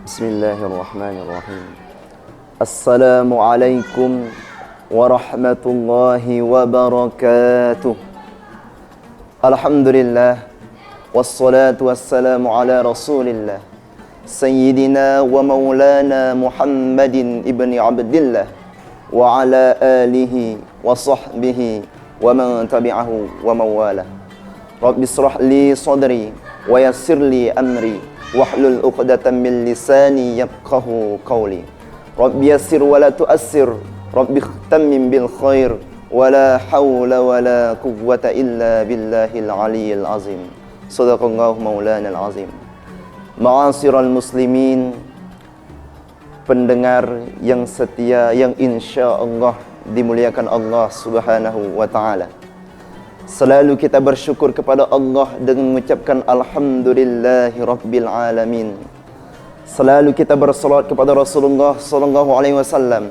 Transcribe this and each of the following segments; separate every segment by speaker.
Speaker 1: Bismillahirrahmanirrahim. Assalamualaikum warahmatullahi wabarakatuh. Alhamdulillah, wassalatu wassalamu ala rasulillah Sayyidina wa maulana Muhammadin ibni Abdillah wa ala alihi wa sahbihi wa man tabi'ahu wa mawala. Rabbi israh li sadri wa yassir li amri wahlul 'uqdatam min lisani yafqahu qawli. Rabbi yassir wa la tu'assir, Rabbi ikhtammim bil khair wa la hawla wa la quwwata illa billahil aliyyil azim. Shadaqallahu maulana al-azim. Ma'asyiral muslimin, pendengar yang setia yang insyaallah dimuliakan Allah Subhanahu wa taala. Selalu kita bersyukur kepada Allah dengan mengucapkan alhamdulillahi rabbil alamin. Selalu kita bersalawat kepada Rasulullah sallallahu alaihi wasallam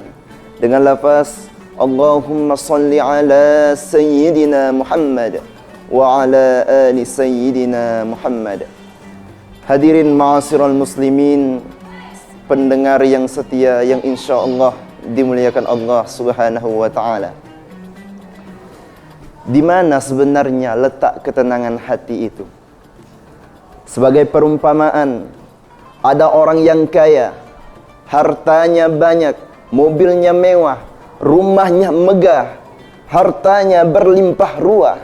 Speaker 1: dengan lafaz Allahumma salli ala sayyidina Muhammad wa ala ali sayyidina Muhammad. Hadirin ma'asyiral muslimin, pendengar yang setia yang insyaallah dimuliakan Allah Subhanahu wa taala. Di mana sebenarnya letak ketenangan hati itu? Sebagai perumpamaan, ada orang yang kaya, hartanya banyak, mobilnya mewah, rumahnya megah, hartanya berlimpah ruah.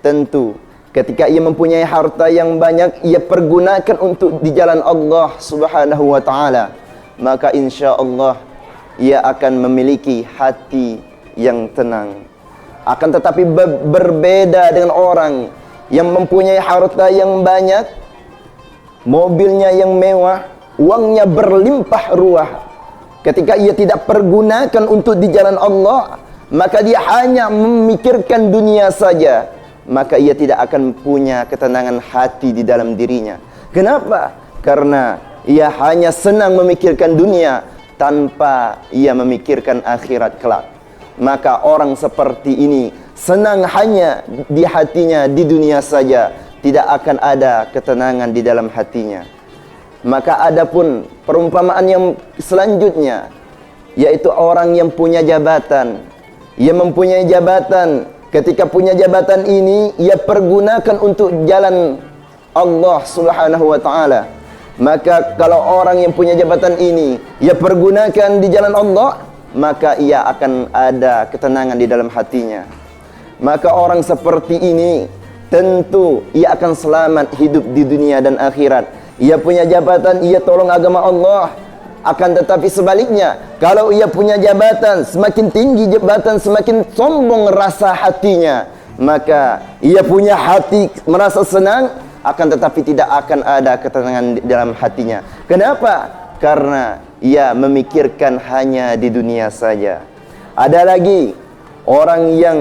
Speaker 1: Tentu ketika ia mempunyai harta yang banyak, ia pergunakan untuk di jalan Allah Subhanahu wa taala, maka insyaallah ia akan memiliki hati yang tenang. Akan tetapi berbeda dengan orang yang mempunyai harta yang banyak, mobilnya yang mewah, uangnya berlimpah ruah. Ketika ia tidak pergunakan untuk di jalan Allah, maka dia hanya memikirkan dunia saja, maka ia tidak akan punya ketenangan hati di dalam dirinya. Kenapa? Karena ia hanya senang memikirkan dunia tanpa ia memikirkan akhirat kelak. Maka orang seperti ini senang hanya di hatinya di dunia saja, tidak akan ada ketenangan di dalam hatinya. Maka adapun perumpamaan yang selanjutnya, yaitu orang yang punya jabatan. Ia mempunyai jabatan. Ketika punya jabatan ini, ia pergunakan untuk jalan Allah Subhanahu wa taala. Maka kalau orang yang punya jabatan ini, ia pergunakan di jalan Allah, maka ia akan ada ketenangan di dalam hatinya. Maka orang seperti ini tentu ia akan selamat hidup di dunia dan akhirat. Ia punya jabatan, ia tolong agama Allah. Akan tetapi sebaliknya, kalau ia punya jabatan, semakin tinggi jabatan, semakin sombong rasa hatinya. Maka ia punya hati merasa senang, akan tetapi tidak akan ada ketenangan di dalam hatinya. Kenapa? Karena ia memikirkan hanya di dunia saja. Ada lagi orang yang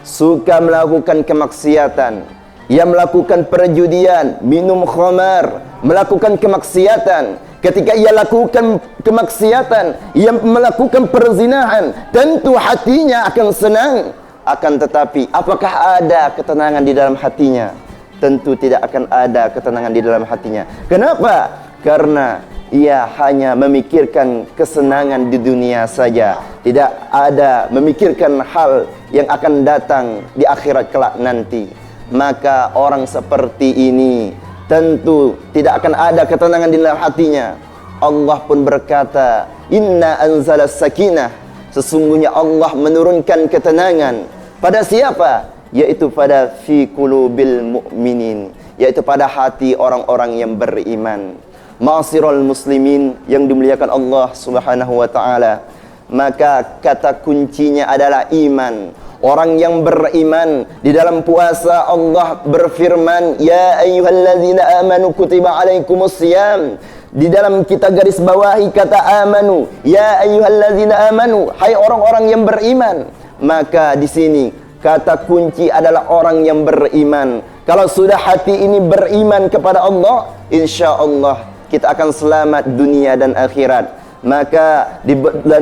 Speaker 1: suka melakukan kemaksiatan. Ia melakukan perjudian, minum khamar, melakukan kemaksiatan. Ketika ia lakukan kemaksiatan, ia melakukan perzinahan, tentu hatinya akan senang. Akan tetapi, apakah ada ketenangan di dalam hatinya? Tentu tidak akan ada ketenangan di dalam hatinya. Kenapa? Karena ia hanya memikirkan kesenangan di dunia saja, tidak ada memikirkan hal yang akan datang di akhirat kelak nanti. Maka orang seperti ini tentu tidak akan ada ketenangan di dalam hatinya. Allah pun berkata, Inna anzalas sakinah, sesungguhnya Allah menurunkan ketenangan. Pada siapa? Yaitu pada fi qulubil mu'minin, yaitu pada hati orang-orang yang beriman. Ma'asyiral muslimin yang dimuliakan Allah Subhanahu wa taala, maka kata kuncinya adalah iman. Orang yang beriman, di dalam puasa Allah berfirman, Ya ayyuhalladzina amanu kutiba alaikumus siyam. Di dalam kita garis bawahi kata amanu, Ya ayyuhalladzina amanu, hai orang-orang yang beriman. Maka di sini kata kunci adalah orang yang beriman. Kalau sudah hati ini beriman kepada Allah, insyaallah kita akan selamat dunia dan akhirat. Maka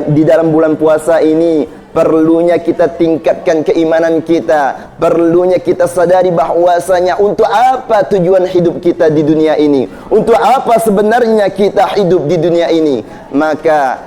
Speaker 1: di dalam bulan puasa ini Perlunya kita tingkatkan keimanan kita. Perlunya kita sadari bahwasanya untuk apa tujuan hidup kita di dunia ini, untuk apa sebenarnya kita hidup di dunia ini. Maka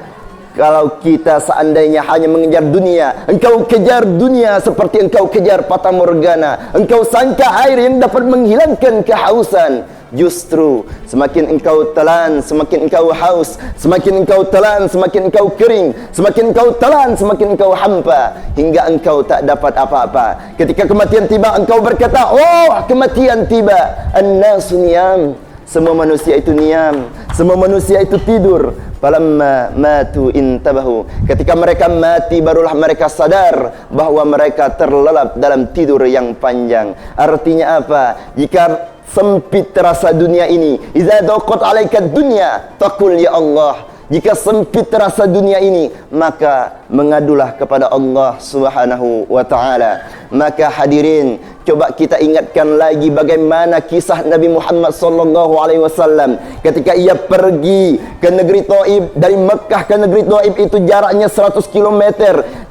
Speaker 1: kalau kita seandainya hanya mengejar dunia, engkau kejar dunia seperti engkau kejar fata morgana, engkau sangka air yang dapat menghilangkan kehausan. Justru semakin engkau telan, semakin engkau haus, semakin engkau telan, semakin engkau kering, semakin engkau telan, semakin engkau hampa, hingga engkau tak dapat apa-apa. Ketika kematian tiba, engkau berkata, oh kematian tiba. An-nasu niyam, semua manusia itu niam, semua manusia itu tidur. Falamma matu intabahu, ketika mereka mati barulah mereka sadar bahwa mereka terlelap dalam tidur yang panjang. Artinya apa? Jika sempit terasa dunia ini, idza daqat 'alaika dunya taqul ya Allah. Jika sempit terasa dunia ini, maka mengadulah kepada Allah Subhanahu wa taala. Maka hadirin, coba kita ingatkan lagi bagaimana kisah Nabi Muhammad sallallahu alaihi wasallam ketika ia pergi ke negeri Thaif. Dari Mekah ke negeri Thaif itu jaraknya 100 km.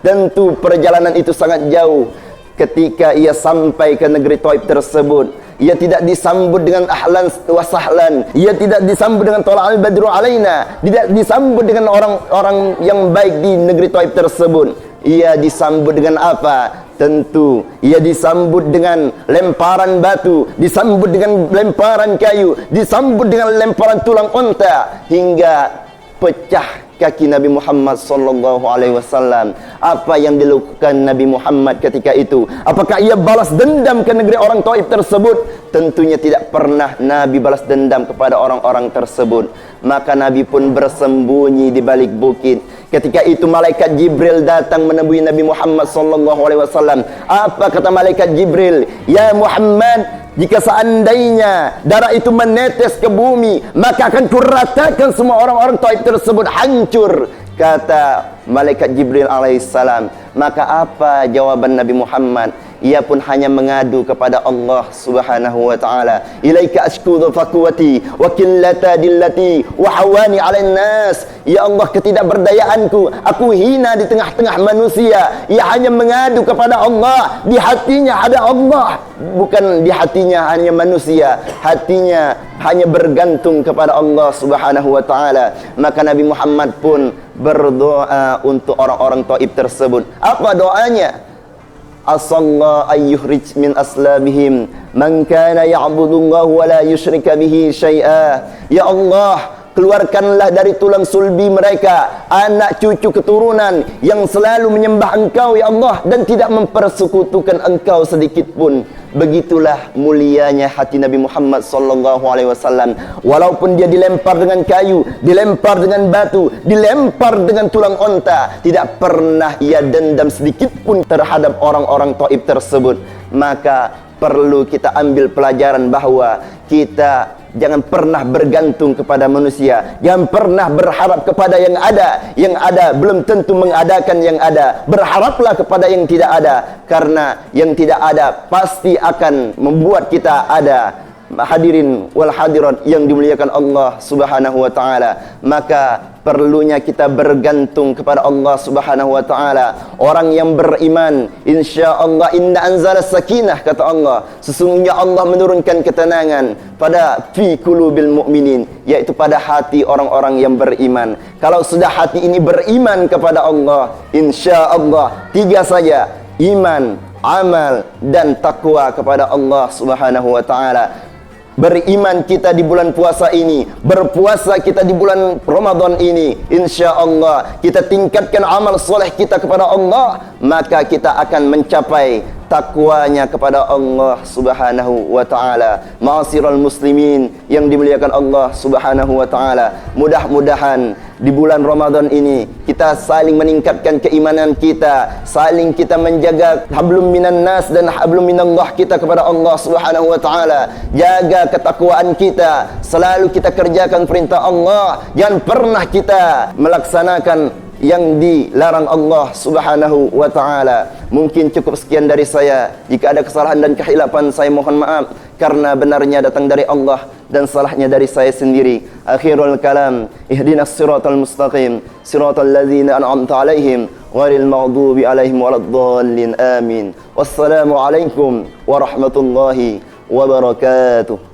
Speaker 1: Tentu perjalanan itu sangat jauh. Ketika ia sampai ke negeri Thaif tersebut, ia tidak disambut dengan ahlan wa sahlan, ia tidak disambut dengan tola'al badru alaina, tidak disambut dengan orang-orang yang baik di negeri Thaif tersebut. Ia disambut dengan apa? Tentu ia disambut dengan lemparan batu, disambut dengan lemparan kayu, disambut dengan lemparan tulang unta, hingga pecah kaki Nabi Muhammad sallallahu alaihi wasallam. Apa yang dilakukan Nabi Muhammad ketika itu? Apakah ia balas dendam ke negeri orang Taif tersebut? Tentunya tidak pernah Nabi balas dendam kepada orang-orang tersebut. Maka Nabi pun bersembunyi di balik bukit. Ketika itu malaikat Jibril datang menemui Nabi Muhammad sallallahu alaihi wasallam. Apa kata malaikat Jibril? Ya Muhammad, jika seandainya darah itu menetes ke bumi, maka akan kuratakan semua orang-orang Taif tersebut hancur, kata malaikat Jibril alaihissalam. Maka apa jawaban Nabi Muhammad? Ia pun hanya mengadu kepada Allah Subhanahu wa taala. Ilaika ashku dhafaqwati wa qillata dillati wa hawani 'alan nas. Ya Allah, ketidakberdayaanku, aku hina di tengah-tengah manusia. Ia hanya mengadu kepada Allah, di hatinya ada Allah, bukan di hatinya hanya manusia, hatinya hanya bergantung kepada Allah Subhanahu wa taala. Maka Nabi Muhammad pun berdoa untuk orang-orang Taif tersebut. Apa doanya? Asallahu ayyuhrij min aslabihim man kana ya'budullah wa la yusyrika bihi syai'a. Ya Allah, keluarkanlah dari tulang sulbi mereka anak cucu keturunan yang selalu menyembah Engkau ya Allah dan tidak mempersekutukan Engkau sedikit pun. Begitulah mulianya hati Nabi Muhammad sallallahu alaihi wasallam. Walaupun dia dilempar dengan kayu, dilempar dengan batu, dilempar dengan tulang unta, tidak pernah ia dendam sedikit pun terhadap orang-orang Taif tersebut. Maka perlu kita ambil pelajaran bahwa kita jangan pernah bergantung kepada manusia, jangan pernah berharap kepada yang ada. Yang ada belum tentu mengadakan yang ada. Berharaplah kepada yang tidak ada, karena yang tidak ada pasti akan membuat kita ada. Hadirin wal hadirat yang dimuliakan Allah Subhanahu wa taala, maka perlunya kita bergantung kepada Allah Subhanahu wa taala. Orang yang beriman, insyaallah inna anzalas sakinah, kata Allah, sesungguhnya Allah menurunkan ketenangan pada fi qulubil mu'minin, yaitu pada hati orang-orang yang beriman. Kalau sudah hati ini beriman kepada Allah, insyaallah tiga saja: iman, amal, dan takwa kepada Allah Subhanahu wa taala. Beriman kita di bulan puasa ini, berpuasa kita di bulan Ramadan ini, insyaallah kita tingkatkan amal soleh kita kepada Allah, maka kita akan mencapai takwanya kepada Allah Subhanahu wa taala. Ma'asyiral muslimin yang dimuliakan Allah Subhanahu wa taala, mudah-mudahan di bulan Ramadan ini kita saling meningkatkan keimanan kita, saling kita menjaga hablum minan nas dan hablum minallah kita kepada Allah Subhanahu wa taala. Jaga ketakwaan kita, selalu kita kerjakan perintah Allah, jangan pernah kita melaksanakan yang dilarang Allah Subhanahu wa taala. Mungkin cukup sekian dari saya. Jika ada kesalahan dan kehilafan, saya mohon maaf, karena benarnya datang dari Allah dan salahnya dari saya sendiri. Akhirul kalam, ihdinas siratal mustaqim, siratal ladzina an'amta alaihim ghairil maghdubi alaihim waladdallin. Amin. Wassalamu alaikum warahmatullahi wabarakatuh.